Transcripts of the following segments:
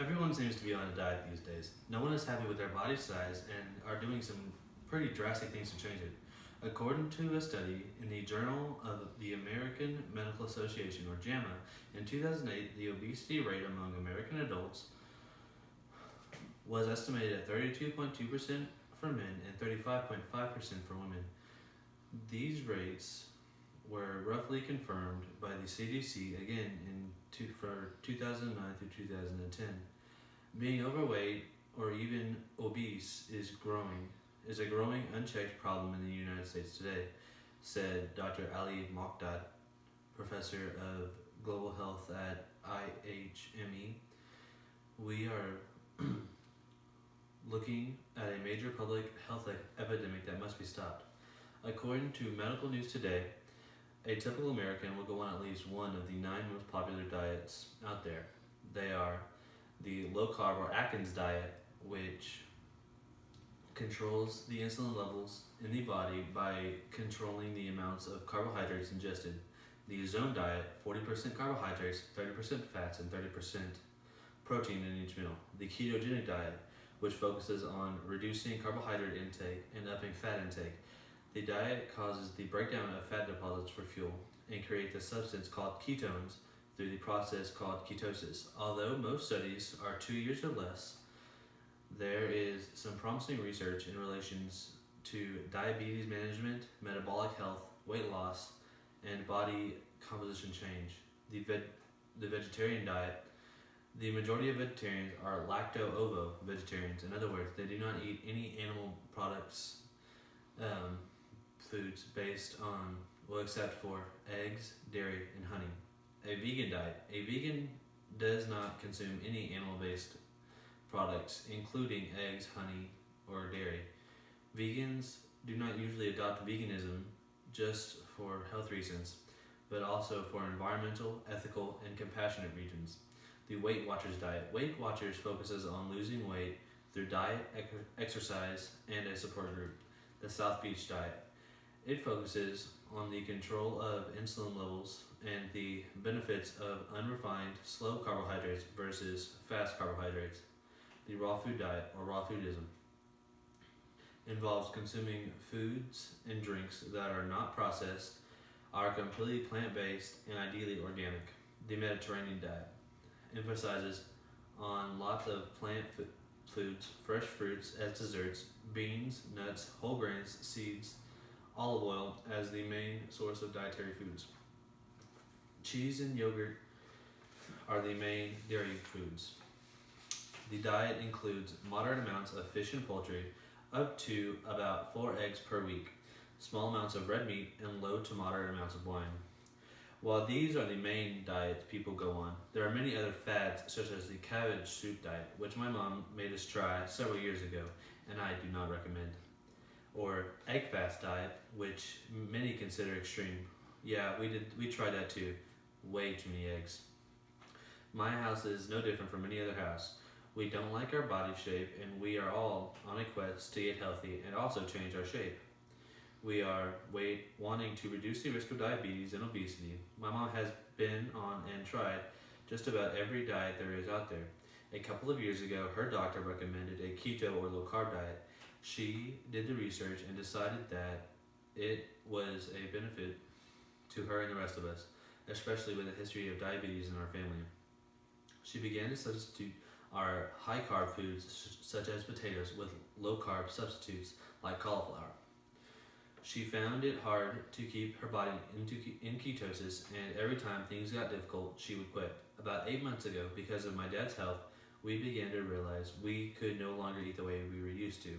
Everyone seems to be on a diet these days. No one is happy with their body size and are doing some pretty drastic things to change it. According to a study in the Journal of the American Medical Association, or JAMA, in 2008, the obesity rate among American adults was estimated at 32.2% for men and 35.5% for women. These rates were roughly confirmed by the CDC again for 2009 through 2010. Being overweight or even obese is a growing unchecked problem in the United States today, said Dr. Ali Mokdad, professor of global health at IHME. We are looking at a major public health epidemic that must be stopped. According to Medical News Today, a typical American will go on at least one of the 9 most popular diets out there. They are the low carb or Atkins diet, which controls the insulin levels in the body by controlling the amounts of carbohydrates ingested. The zone diet, 40% carbohydrates, 30% fats, and 30% protein in each meal. The ketogenic diet, which focuses on reducing carbohydrate intake and upping fat intake. The diet causes the breakdown of fat deposits for fuel and creates a substance called ketones through the process called ketosis. Although most studies are 2 years or less, there is some promising research in relations to diabetes management, metabolic health, weight loss, and body composition change. The vegetarian diet. The majority of vegetarians are lacto-ovo vegetarians. In other words, they do not eat any animal products, foods based on, except for eggs, dairy, and honey. A vegan diet. A vegan does not consume any animal-based products, including eggs, honey, or dairy. Vegans do not usually adopt veganism just for health reasons, but also for environmental, ethical, and compassionate reasons. The Weight Watchers diet. Weight Watchers focuses on losing weight through diet, exercise, and a support group. The South Beach diet. It focuses on the control of insulin levels and the benefits of unrefined, slow carbohydrates versus fast carbohydrates. The raw food diet, or raw foodism, involves consuming foods and drinks that are not processed, are completely plant-based, and ideally organic. The Mediterranean diet emphasizes on lots of plant foods, fresh fruits as desserts, beans, nuts, whole grains, seeds, olive oil as the main source of dietary foods. Cheese and yogurt are the main dairy foods. The diet includes moderate amounts of fish and poultry, up to about 4 eggs per week, small amounts of red meat, and low to moderate amounts of wine. While these are the main diets people go on, there are many other fads such as the cabbage soup diet, which my mom made us try several years ago, and I do not recommend. Or egg fast diet, which many consider extreme. Yeah, we tried that too. Way too many eggs. My house is no different from any other house. We don't like our body shape, and we are all on a quest to get healthy and also change our shape. We are wanting to reduce the risk of diabetes and obesity. My mom has been on and tried just about every diet there is out there. A couple of years ago, her doctor recommended a keto or low carb diet. She did the research and decided that it was a benefit to her and the rest of us, especially with a history of diabetes in our family. She began to substitute our high carb foods such as potatoes with low carb substitutes like cauliflower. She found it hard to keep her body in ketosis, and every time things got difficult, she would quit. About 8 months ago, because of my dad's health, we began to realize we could no longer eat the way we were used to.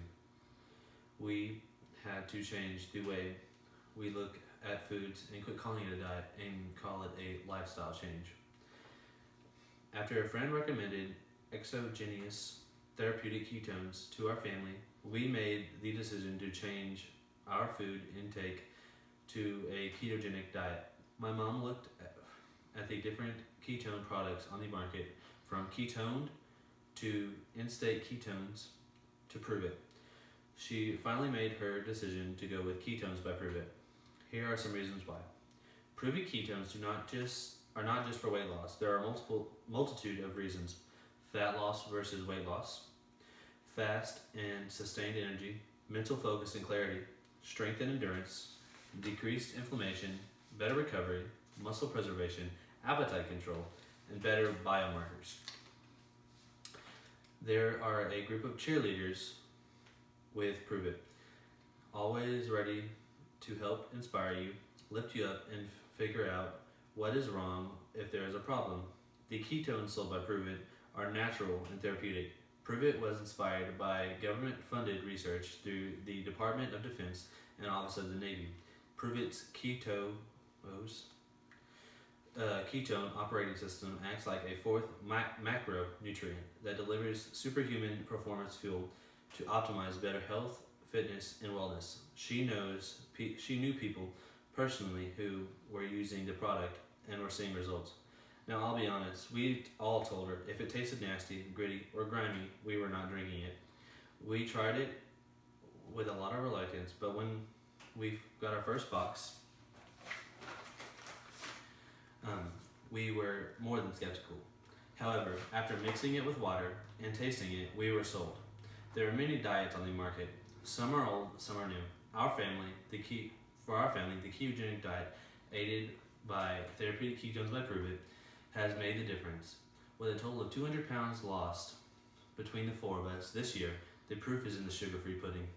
We had to change the way we look at foods and quit calling it a diet and call it a lifestyle change. After a friend recommended exogenous therapeutic ketones to our family, we made the decision to change our food intake to a ketogenic diet. My mom looked at the different ketone products on the market, from ketoned to in-state ketones, to prove it. She finally made her decision to go with ketones by Prove It. Here are some reasons why. Prove It ketones are not just for weight loss. There are multitude of reasons. fat loss versus weight loss, fast and sustained energy, mental focus and clarity, strength and endurance, decreased inflammation, better recovery, muscle preservation, appetite control, and better biomarkers. There are a group of cheerleaders with Prove It, always ready to help inspire you, lift you up, and figure out what is wrong if there is a problem. The ketones sold by Prove It are natural and therapeutic. Prove It was inspired by government-funded research through the Department of Defense and Office of the Navy. Prove It's ketone operating system acts like a fourth macronutrient that delivers superhuman performance fuel to optimize better health, fitness, and wellness. She knew people personally who were using the product and were seeing results. Now, I'll be honest, we all told her if it tasted nasty, gritty, or grimy, we were not drinking it. We tried it with a lot of reluctance, but when we got our first box, we were more than skeptical. However, after mixing it with water and tasting it, we were sold. There are many diets on the market. Some are old, some are new. For our family, the ketogenic diet, aided by therapeutic ketones by Prove It, has made the difference. With a total of 200 pounds lost between the four of us this year, the proof is in the sugar-free pudding.